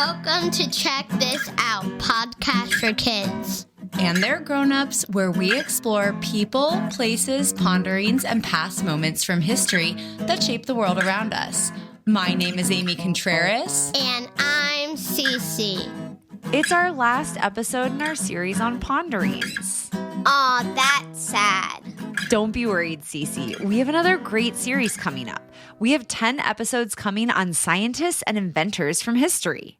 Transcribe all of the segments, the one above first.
Welcome to Check This Out, podcast for kids. And their grown-ups, where we explore people, places, ponderings, and past moments from history that shape the world around us. My name is Amy Contreras. And I'm Cece. It's our last episode in our series on Ponderings. Aw, that's sad. Don't be worried, Cece. We have another great series coming up. We have 10 episodes coming on scientists and inventors from history.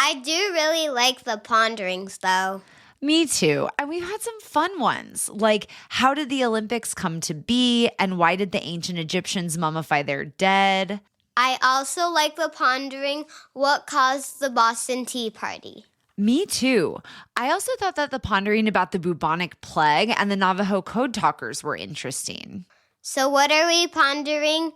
I do really like the Ponderings, though. Me too. And we've had some fun ones, like how did the Olympics come to be and why did the ancient Egyptians mummify their dead? I also like the pondering what caused the Boston Tea Party. Me too. I also thought that the pondering about the bubonic plague and the Navajo code talkers were interesting. So what are we pondering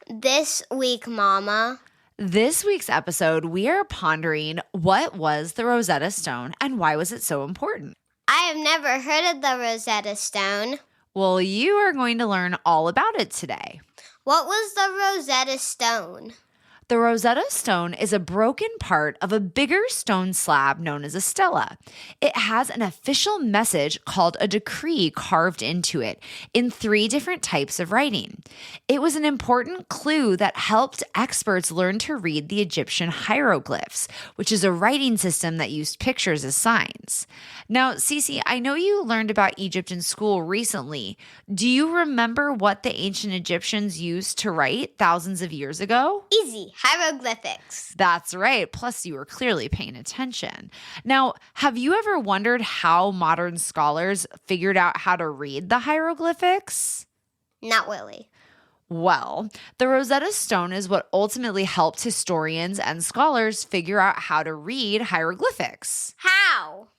this week, Mama? This week's episode, we are pondering what was the Rosetta Stone and why was it so important? I have never heard of the Rosetta Stone. Well, you are going to learn all about it today. What was the Rosetta Stone? The Rosetta Stone is a broken part of a bigger stone slab known as a stela. It has an official message called a decree carved into it in 3 different types of writing. It was an important clue that helped experts learn to read the Egyptian hieroglyphs, which is a writing system that used pictures as signs. Now, Cece, I know you learned about Egypt in school recently. Do you remember what the ancient Egyptians used to write thousands of years ago? Easy. Hieroglyphics. That's right. Plus, you were clearly paying attention. Now, have you ever wondered how modern scholars figured out how to read the hieroglyphics? Not really. Well, the Rosetta Stone is what ultimately helped historians and scholars figure out how to read hieroglyphics. How?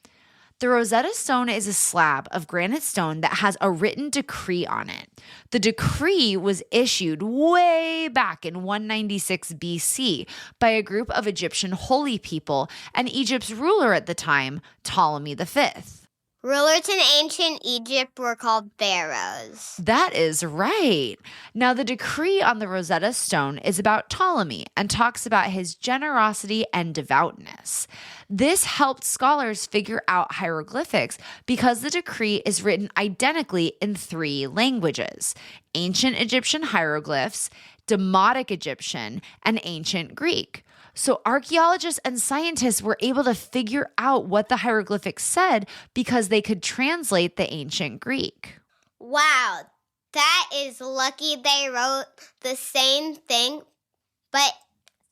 The Rosetta Stone is a slab of granite stone that has a written decree on it. The decree was issued way back in 196 BC by a group of Egyptian holy people and Egypt's ruler at the time, Ptolemy V. Rulers in ancient Egypt were called pharaohs. That is right. Now, the decree on the Rosetta Stone is about Ptolemy and talks about his generosity and devoutness. This helped scholars figure out hieroglyphics because the decree is written identically in 3 languages: ancient Egyptian hieroglyphs, Demotic Egyptian, and ancient Greek. So archaeologists and scientists were able to figure out what the hieroglyphics said because they could translate the ancient Greek. Wow, that is lucky they wrote the same thing, but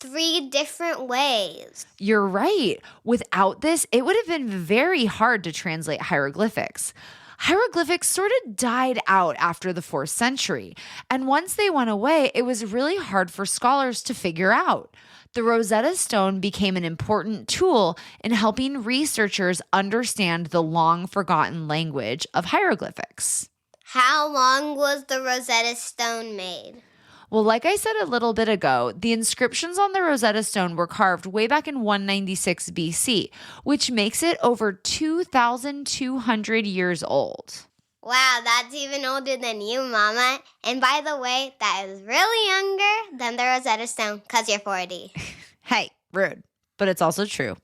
3 different ways. You're right. Without this, it would have been very hard to translate hieroglyphics. Hieroglyphics sort of died out after the 4th century, and once they went away, it was really hard for scholars to figure out. The Rosetta Stone became an important tool in helping researchers understand the long-forgotten language of hieroglyphics. How long was the Rosetta Stone made? Well, like I said a little bit ago, the inscriptions on the Rosetta Stone were carved way back in 196 BC, which makes it over 2,200 years old. Wow, that's even older than you, Mama. And by the way, that is really younger than the Rosetta Stone because you're 40. Hey, rude, but it's also true.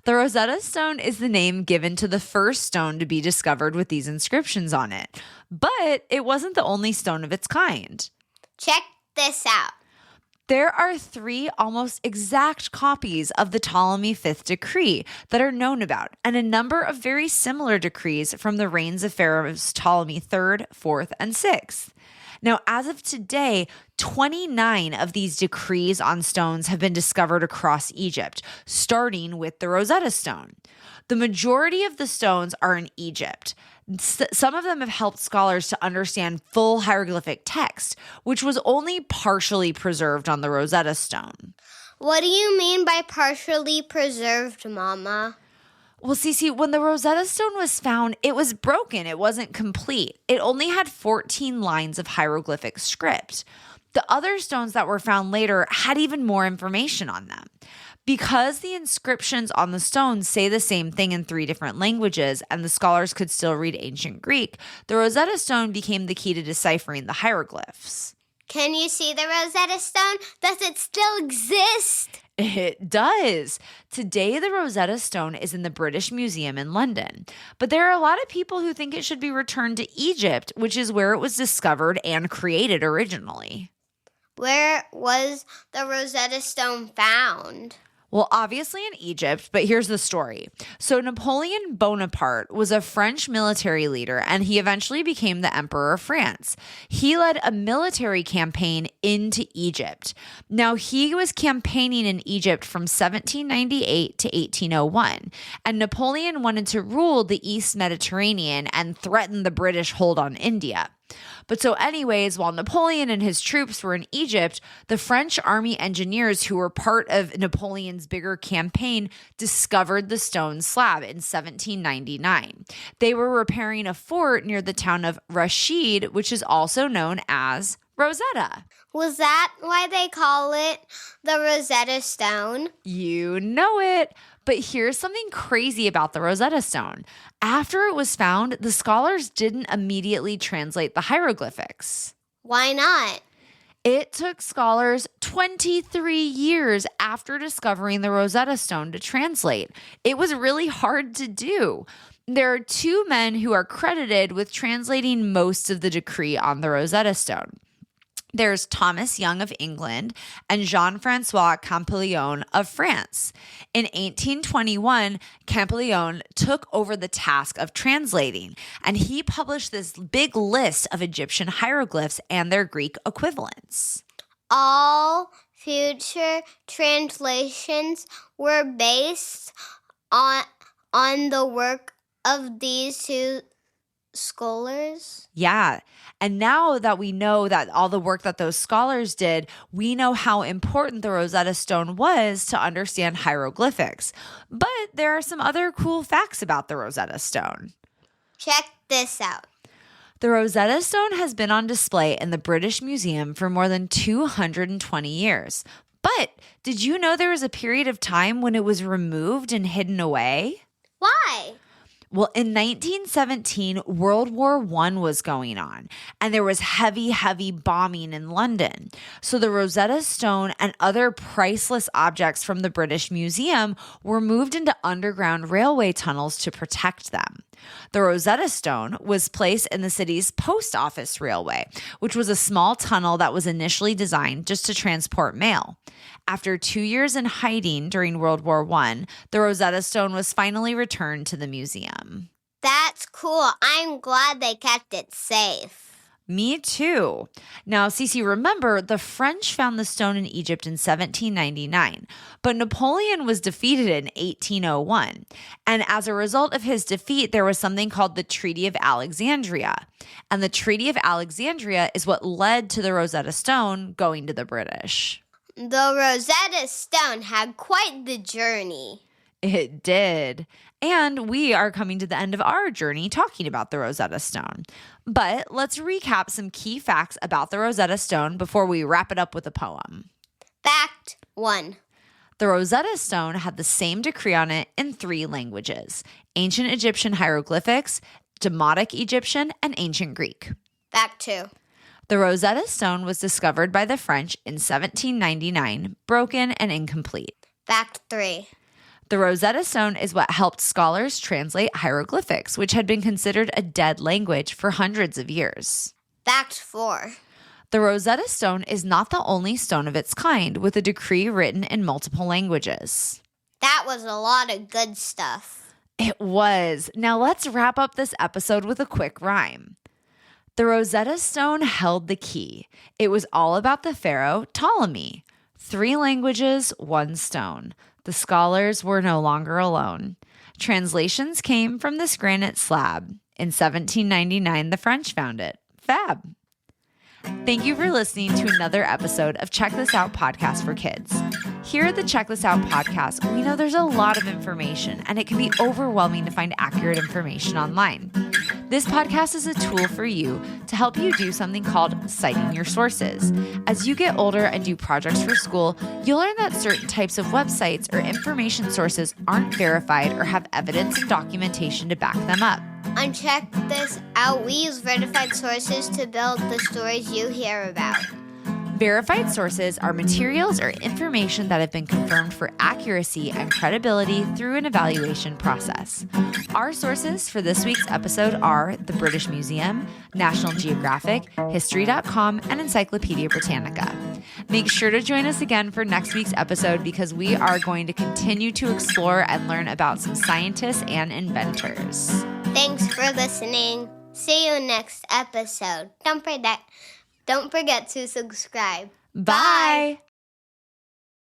The Rosetta Stone is the name given to the first stone to be discovered with these inscriptions on it. But it wasn't the only stone of its kind. Check this out. There are 3 almost exact copies of the Ptolemy V decree that are known about, and a number of very similar decrees from the reigns of pharaohs Ptolemy III, IV, and VI. Now, as of today, 29 of these decrees on stones have been discovered across Egypt, starting with the Rosetta Stone. The majority of the stones are in Egypt. Some of them have helped scholars to understand full hieroglyphic text, which was only partially preserved on the Rosetta Stone. What do you mean by partially preserved, Mama? Well, Cece, when the Rosetta Stone was found, it was broken. It wasn't complete. It only had 14 lines of hieroglyphic script. The other stones that were found later had even more information on them. Because the inscriptions on the stones say the same thing in 3 different languages and the scholars could still read ancient Greek, the Rosetta Stone became the key to deciphering the hieroglyphs. Can you see the Rosetta Stone? Does it still exist? It does. Today, the Rosetta Stone is in the British Museum in London. But there are a lot of people who think it should be returned to Egypt, which is where it was discovered and created originally. Where was the Rosetta Stone found? Well, obviously in Egypt, but here's the story. So Napoleon Bonaparte was a French military leader, and he eventually became the Emperor of France. He led a military campaign into Egypt. Now, he was campaigning in Egypt from 1798 to 1801, and Napoleon wanted to rule the East Mediterranean and threaten the British hold on India. But so anyways, while Napoleon and his troops were in Egypt, the French army engineers who were part of Napoleon's bigger campaign discovered the stone slab in 1799. They were repairing a fort near the town of Rashid, which is also known as Rosetta. Was that why they call it the Rosetta Stone? You know it. But here's something crazy about the Rosetta Stone. After it was found, the scholars didn't immediately translate the hieroglyphics. Why not? It took scholars 23 years after discovering the Rosetta Stone to translate. It was really hard to do. There are two men who are credited with translating most of the decree on the Rosetta Stone. There's Thomas Young of England and Jean-François Champollion of France. In 1821, Champollion took over the task of translating, and he published this big list of Egyptian hieroglyphs and their Greek equivalents. All future translations were based on the work of these two scholars? Yeah. And now that we know that all the work that those scholars did, we know how important the Rosetta Stone was to understand hieroglyphics. But there are some other cool facts about the Rosetta Stone. Check this out. The Rosetta Stone has been on display in the British Museum for more than 220 years. But did you know there was a period of time when it was removed and hidden away? Why? Well, in 1917, World War I was going on, and there was heavy bombing in London. So the Rosetta Stone and other priceless objects from the British Museum were moved into underground railway tunnels to protect them. The Rosetta Stone was placed in the city's post office railway, which was a small tunnel that was initially designed just to transport mail. After 2 years in hiding during World War I, the Rosetta Stone was finally returned to the museum. That's cool. I'm glad they kept it safe. Me too. Now, Cece, remember, the French found the stone in Egypt in 1799, but Napoleon was defeated in 1801. And as a result of his defeat, there was something called the Treaty of Alexandria. And the Treaty of Alexandria is what led to the Rosetta Stone going to the British. The Rosetta Stone had quite the journey. It did. And we are coming to the end of our journey talking about the Rosetta Stone. But let's recap some key facts about the Rosetta Stone before we wrap it up with a poem. Fact 1. The Rosetta Stone had the same decree on it in 3 languages: Ancient Egyptian hieroglyphics, Demotic Egyptian, and Ancient Greek. Fact 2. The Rosetta Stone was discovered by the French in 1799, broken and incomplete. Fact 3. The Rosetta Stone is what helped scholars translate hieroglyphics, which had been considered a dead language for hundreds of years. Fact 4. The Rosetta Stone is not the only stone of its kind, with a decree written in multiple languages. That was a lot of good stuff. It was. Now let's wrap up this episode with a quick rhyme. The Rosetta Stone held the key. It was all about the pharaoh Ptolemy. 3 languages, 1 stone. The scholars were no longer alone. Translations came from this granite slab. In 1799, the French found it. Fab. Thank you for listening to another episode of Check This Out Podcast for Kids. Here at the Check This Out Podcast, we know there's a lot of information, and it can be overwhelming to find accurate information online. This podcast is a tool for you to help you do something called citing your sources. As you get older and do projects for school, you'll learn that certain types of websites or information sources aren't verified or have evidence and documentation to back them up. On Check This Out, we use verified sources to build the stories you hear about. Verified sources are materials or information that have been confirmed for accuracy and credibility through an evaluation process. Our sources for this week's episode are the British Museum, National Geographic, History.com, and Encyclopedia Britannica. Make sure to join us again for next week's episode because we are going to continue to explore and learn about some scientists and inventors. Thanks for listening. See you next episode. Don't forget to subscribe. Bye.